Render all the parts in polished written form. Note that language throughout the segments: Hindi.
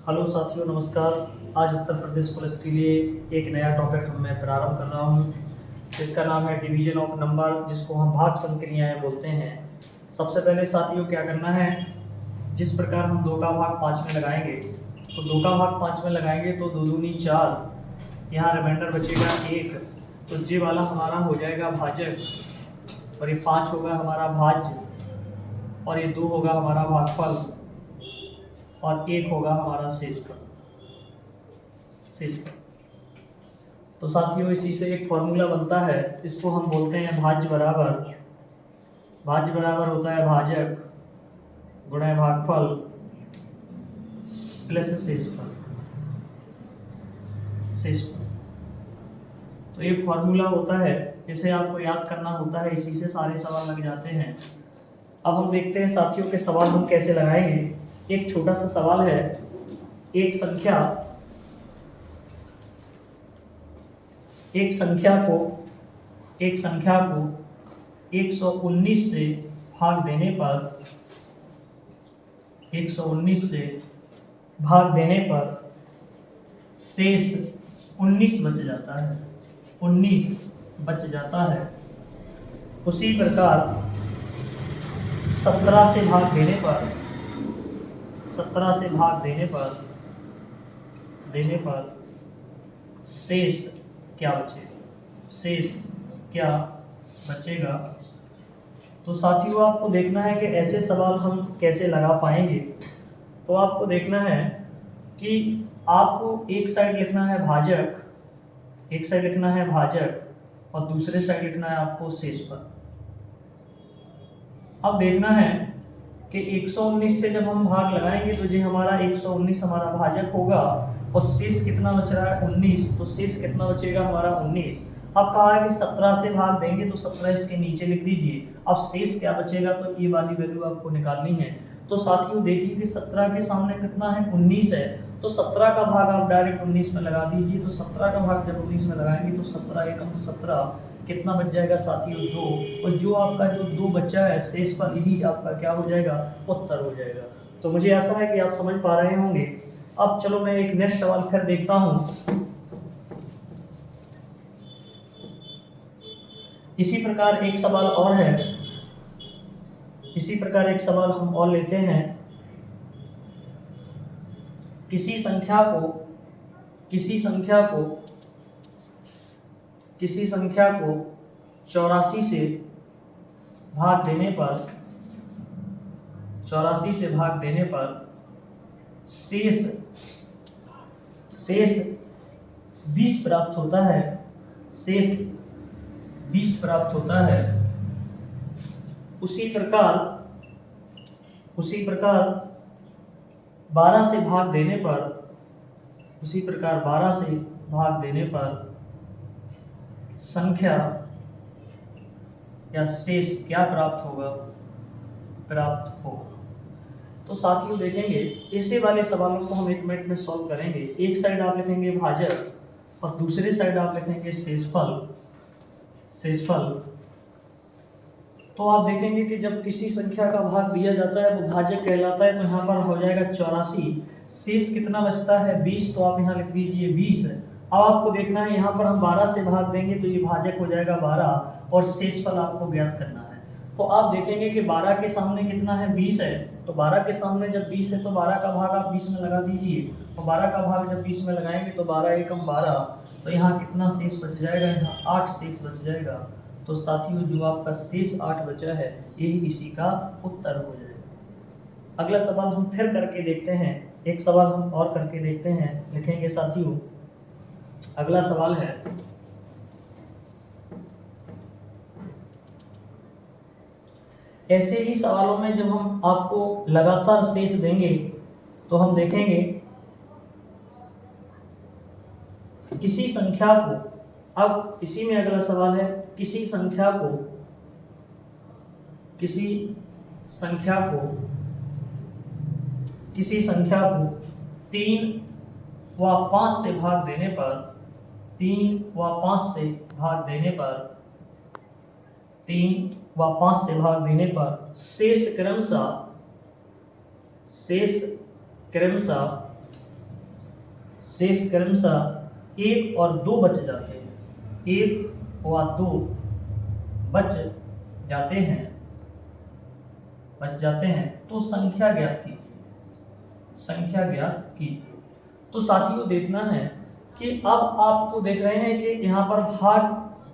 हेलो साथियों, नमस्कार। आज उत्तर प्रदेश पुलिस के लिए एक नया टॉपिक मैं प्रारंभ कर रहा हूँ, जिसका नाम है डिवीजन ऑफ नंबर, जिसको हम भाग संक्रियाएं बोलते हैं। सबसे पहले साथियों क्या करना है, जिस प्रकार हम 2 का भाग 5 में लगाएंगे, तो 2 का भाग 5 में लगाएंगे तो 2 दूनी 4, यहाँ रिमाइंडर बचेगा 1, तो ये वाला हमारा हो जाएगा भाजक, और ये 5 होगा हमारा भाज्य, और ये 2 होगा हमारा भागफल, और 1 होगा हमारा शेषफल। तो साथियों इसी से एक फॉर्मूला बनता है, इसको हम बोलते हैं भाज्य बराबर होता है भाजक गुणा भागफल प्लस शेषफल। तो ये फॉर्मूला होता है, इसे आपको याद करना होता है, इसी से सारे सवाल लग जाते हैं। अब हम देखते हैं साथियों के सवाल हम कैसे लगाएंगे। एक छोटा सा सवाल है, एक संख्या को 119 से भाग देने पर शेष 19 बच जाता है। उसी प्रकार 17 से भाग देने पर शेष क्या बचेगा। तो साथियों आपको देखना है कि ऐसे सवाल हम कैसे लगा पाएंगे। तो आपको देखना है कि आपको एक साइड लिखना है भाजक और दूसरे साइड लिखना है आपको शेषफल। अब देखना है कि 119 से जब हम भाग लगाएंगे तो ये हमारा 119 हमारा भाजक होगा, और शेष कितना बच रहा है 19, तो शेष कितना बचेगा हमारा 19। अब कहा है कि 17 से भाग देंगे तो 17 इसके नीचे लिख दीजिए। अब शेष क्या बचेगा, तो ये वाली वैल्यू आपको निकालनी है। तो साथियों देखिए कि 17 के सामने कितना है 19 है, तो 17 का भाग आप डायरेक्ट 19 में लगा दीजिए। तो 17 का भाग जब 19 में लगाएंगे तो 17 एकम 17 कितना बच जाएगा साथियों 2, और जो आपका जो 2 बच्चा है शेषफल, यही आपका क्या हो जाएगा, उत्तर हो जाएगा। तो मुझे आशा है कि आप समझ पा रहे होंगे। अब चलो मैं एक नेक्स्ट सवाल फिर देखता हूं। इसी प्रकार एक सवाल हम और लेते हैं। किसी संख्या को 84 से भाग देने पर शेष 20 प्राप्त होता है। उसी प्रकार 12 से भाग देने पर संख्या या शेष क्या प्राप्त होगा। तो साथियों देखेंगे इसी वाले सवालों को हम 1 मिनट में सॉल्व करेंगे। एक साइड आप लिखेंगे भाजक और दूसरी साइड आप लिखेंगे शेषफल। तो आप देखेंगे कि जब किसी संख्या का भाग दिया जाता है वो भाजक कहलाता है। तो यहाँ पर हो जाएगा 84, शेष कितना बचता है 20, तो आप यहाँ लिख दीजिए 20। अब आपको देखना है यहाँ पर हम 12 से भाग देंगे तो ये भाजक हो जाएगा 12, और शेषफल आपको ज्ञात करना है। तो आप देखेंगे कि 12 के सामने कितना है 20 है, तो 12 के सामने जब 20 है तो 12 का भाग आप 20 में लगा दीजिए, और 12 का भाग जब 20 में लगाएंगे तो 12 एकम 12, तो यहाँ कितना शेष बच जाएगा, यहाँ 8 शेष बच जाएगा। तो साथियों जो आपका शेष 8 बचा है यही इसी का उत्तर हो जाएगा। अगला सवाल हम फिर करके देखते हैं, एक सवाल हम और करके देखते हैं, लिखेंगे साथियों। अगला सवाल है, ऐसे ही सवालों में जब हम आपको लगातार शेष देंगे तो हम देखेंगे किसी संख्या को, अब इसी में अगला सवाल है, किसी संख्या को 3 व 5 से भाग देने पर शेष क्रमशः शेष क्रमशः 1 और 2 बच जाते हैं, 1 व 2 बच जाते हैं, तो संख्या ज्ञात कीजिए। तो साथियों देखना है कि अब आपको देख रहे हैं कि यहाँ पर भाग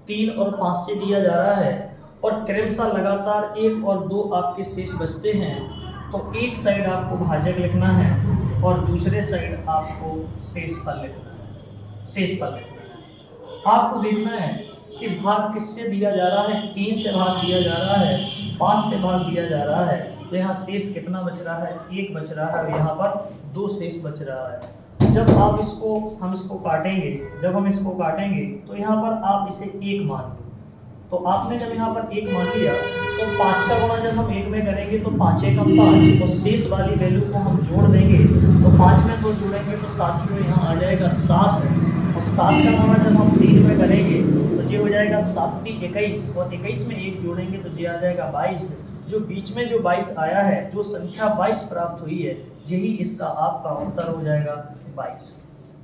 3 और 5 से दिया जा रहा है और क्रमशः लगातार 1 और 2 आपके शेष बचते हैं, तो एक साइड आपको भाजक लिखना है और दूसरे साइड आपको शेषफल लिखना है। आपको देखना है कि भाग किससे दिया जा रहा है, 3 से भाग दिया जा रहा है, 5 से भाग दिया जा रहा है, तो यहाँ शेष कितना बच रहा है, 1 बच रहा है और यहाँ पर 2 शेष बच रहा है। जब हम इसको काटेंगे तो यहाँ पर आप इसे 1 मान लो। तो आपने जब यहाँ पर 1 मान लिया तो 5 का गुणा जब हम 1 में करेंगे तो 5 एकम 5 और शेष वाली वैल्यू को हम जोड़ देंगे, तो 5 में 2 जोड़ेंगे तो साथियों यहाँ आ जाएगा 7 और 7 का गुणा जब हम 3 में करेंगे तो ये हो जाएगा 7 × 21 और 21 में 1 जोड़ेंगे तो ये आ जाएगा 22। जो बीच में जो 22 आया है, जो संख्या 22 प्राप्त हुई है, यही इसका आपका उत्तर हो जाएगा 22।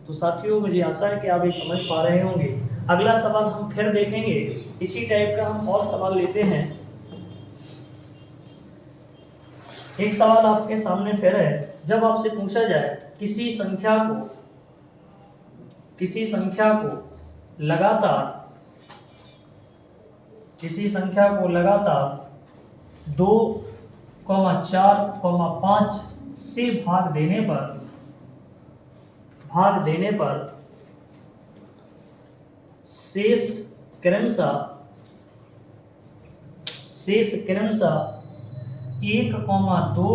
तो साथियों मुझे आशा है कि आप ये समझ पा रहे होंगे। अगला सवाल हम फिर देखेंगे, इसी टाइप का हम और सवाल लेते हैं। एक सवाल आपके सामने फिर है, जब आपसे पूछा जाए किसी संख्या को लगातार 2, 4, 5 से भाग देने पर शेष क्रमशः 1, 2,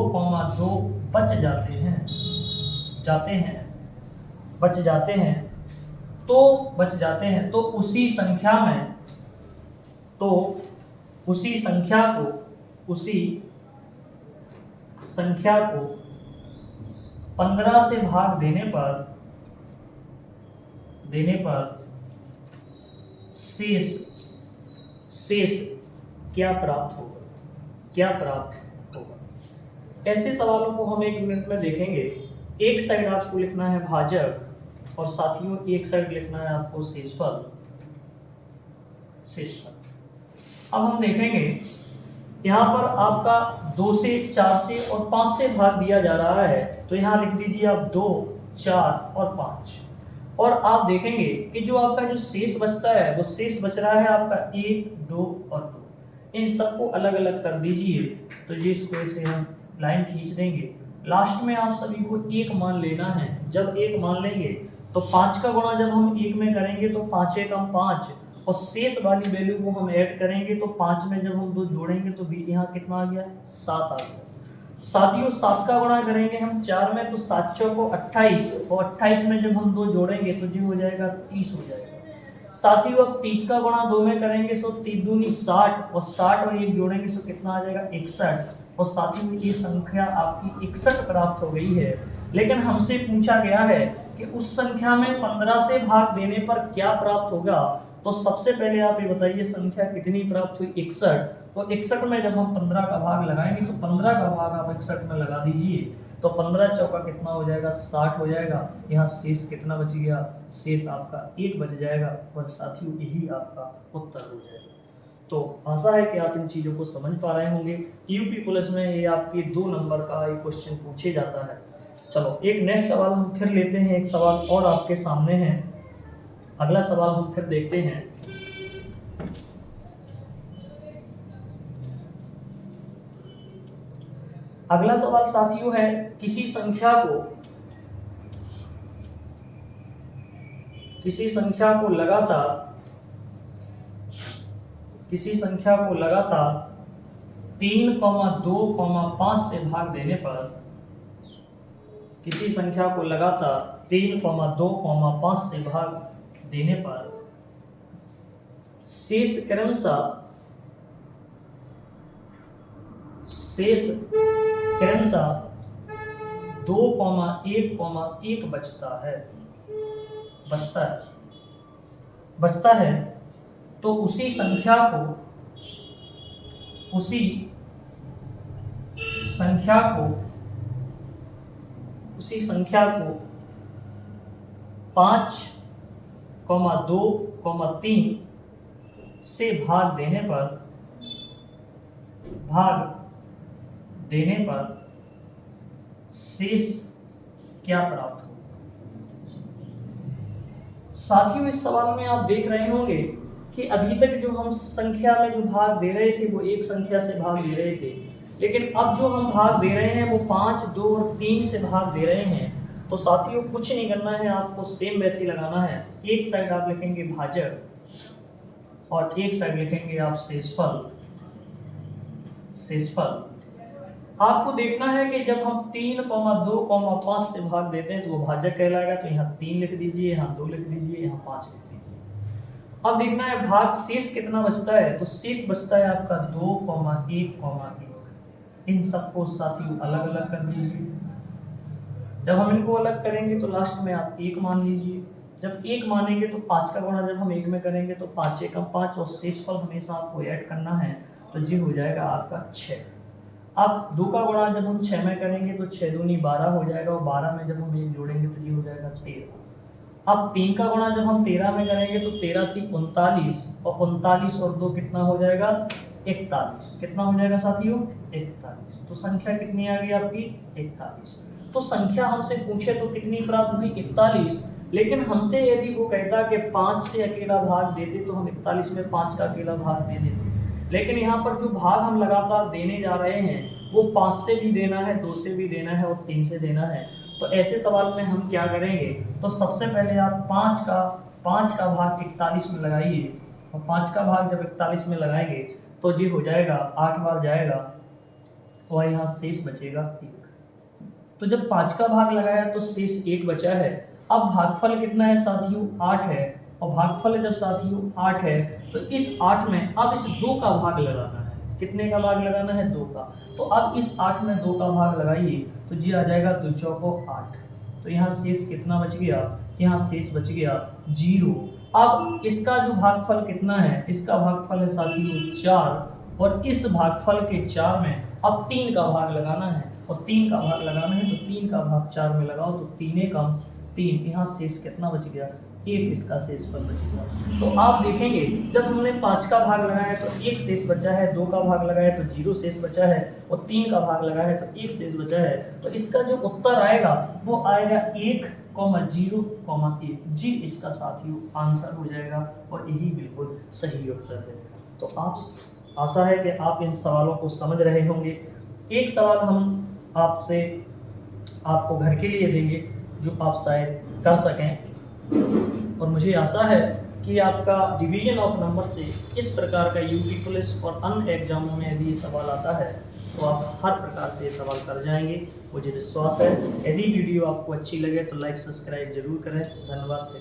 2 बच जाते हैं, तो उसी संख्या को 15 से भाग देने पर शेष क्या प्राप्त होगा। ऐसे सवालों को हम 1 मिनट में देखेंगे। एक साइड आपको लिखना है भाजक और साथियों एक साइड लिखना है आपको शेषफल। अब हम देखेंगे यहाँ पर आपका 2 से, 4 से और 5 से भाग दिया जा रहा है, तो यहाँ लिख दीजिए आप 2, 4 और 5। और आप देखेंगे कि जो आपका जो शेष बचता है, वो शेष बच रहा है आपका 1, 2 और 2। इन सबको अलग अलग कर दीजिए, तो जिसको ऐसे हम लाइन खींच देंगे। लास्ट में आप सभी को 1 मान लेना है। जब 1 मान लेंगे तो 5 का गुणा जब हम 1 में करेंगे तो 5 एकम 5 और शेष वाली वैल्यू को हम ऐड करेंगे तो 5 में जब हम 2 जोड़ेंगे तो यहाँ कितना आ गया, 7 आ गया। साथियों 7 का गुणा करेंगे हम 4 में तो 7 चौको 28 और 28 में जब हम 2 जोड़ेंगे तो ये हो जाएगा 30 हो जाएगा। साथियों अब 30 का गुणा 2 में करेंगे तो 3 दूनी 60 और 60 और 1 जोड़ेंगे तो कितना आ जाएगा, 61। और साथियों ये संख्या आपकी 61 प्राप्त हो गई है। लेकिन हमसे पूछा गया है कि उस संख्या में 15 से भाग देने पर क्या प्राप्त होगा। तो सबसे पहले आप ये बताइए संख्या कितनी प्राप्त हुई, 61। तो 61 में जब हम 15 का भाग लगाएंगे तो 15 का भाग आप 61 में लगा दीजिए, तो 15 चौका कितना हो जाएगा, 60 हो जाएगा। यहाँ शेष कितना बच गया, शेष आपका 1 बच जाएगा और साथियों यही आपका उत्तर हो जाएगा। तो आशा है कि आप इन चीज़ों को समझ पा रहे होंगे। यूपी पुलिस में ये आपके 2 नंबर का एक क्वेश्चन पूछे जाता है। चलो एक नेक्स्ट सवाल हम फिर लेते हैं। एक सवाल और आपके सामने है, अगला सवाल हम फिर देखते हैं। अगला सवाल साथियों है, किसी संख्या को लगातार 3, 2, 5 से भाग देने पर, किसी संख्या को लगातार 3, 2, 5 से भाग देने पर शेष क्रमशः 2, 1 बचता है, तो उसी संख्या को 1 5,2,3 से भाग देने पर शेष क्या प्राप्त हो। साथियों, इस सवाल में आप देख रहे होंगे कि अभी तक जो हम संख्या में जो भाग दे रहे थे वो एक संख्या से भाग दे रहे थे, लेकिन अब जो हम भाग दे रहे हैं वो 5, 2 और 3 से भाग दे रहे हैं। तो साथियों कुछ नहीं करना है, आपको सेम वैसे ही लगाना है। एक साइड आप लिखेंगे भाजक और एक साइड लिखेंगे आप शेषफल। आपको देखना है कि जब हम 3,2,5 से भाग देते हैं तो वो भाजक कहलाएगा। तो यहाँ 3 लिख दीजिए, यहाँ 2 लिख दीजिए, यहाँ 5 लिख दीजिए। अब देखना है भाग शेष कितना बचता है। तो शेष बचता है आपका 2,1,1। इन सबको साथियों अलग अलग कर दीजिए। जब हम इनको अलग करेंगे तो लास्ट में आप 1 मान लीजिए। जब 1 मानेंगे तो 5 का गुणा जब हम 1 में करेंगे तो 5 एकम 5 और शेषफल हमेशा आपको ऐड करना है। तो जी हो जाएगा आपका 6। अब 2 का गुणा जब हम 6 में करेंगे तो 6 दूनी 12 हो जाएगा और 12 में जब हम 1 जोड़ेंगे तो जी हो जाएगा 13। अब 3 का गुणा जब हम 13 में करेंगे तो 13 3 39 और 39 और 2 कितना हो जाएगा 41। कितना हो जाएगा साथियों 41। तो संख्या कितनी आ गई आपकी 41। तो संख्या हमसे पूछे तो कितनी प्राप्त हुई 41। लेकिन हमसे यदि वो कहता कि 5 से अकेला भाग देते तो हम 41 में 5 का अकेला भाग दे देते। लेकिन यहाँ पर जो भाग हम लगातार देने जा रहे हैं वो 5 से भी देना है, 2 से भी देना है और 3 से देना है। तो ऐसे सवाल में हम क्या करेंगे, तो सबसे पहले आप 5 का भाग 41 में लगाइए और 5 का भाग जब 41 में लगाएंगे तो जी हो जाएगा 8 बार जाएगा और यहाँ शेष बचेगा 1। तो जब 5 का भाग लगाया तो शेष 1 बचा है। अब भागफल कितना है साथियों 8 है और भागफल जब साथियों 8 है तो इस 8 में अब इस 2 का भाग लगाना है। कितने का भाग लगाना है 2 का। तो अब इस 8 में 2 का भाग लगाइए तो जी आ जाएगा 2 चौको 8। तो यहाँ शेष कितना बच गया, यहाँ शेष बच गया 0। अब इसका जो भागफल कितना है, इसका भागफल है साथियों 4 और इस भागफल के 4 में अब 3 का भाग लगाना है और 3 का भाग लगाना है तो 3 का भाग 4 में लगाओ तो 3 एकम 3। यहाँ शेष कितना बच गया 1, इसका शेषफल बच गया। तो आप देखेंगे जब हमने 5 का भाग लगाया तो 1 शेष बचा है, 2 का भाग लगाया तो 0 शेष बचा है और 3 का भाग लगाया है तो 1 शेष बचा है। तो इसका जो उत्तर आएगा वो आएगा 1,0,1। जी इसका साथियों आंसर हो जाएगा और यही बिल्कुल सही उत्तर है। तो आप आशा है कि आप इन सवालों को समझ रहे होंगे। एक सवाल हम आपको घर के लिए देंगे जो आप शायद कर सकें और मुझे आशा है कि आपका डिवीजन ऑफ नंबर से इस प्रकार का यूपी पुलिस और अन्य एग्जामों में यदि ये सवाल आता है तो आप हर प्रकार से ये सवाल कर जाएंगे, मुझे विश्वास है। यदि वीडियो आपको अच्छी लगे तो लाइक सब्सक्राइब जरूर करें। धन्यवाद।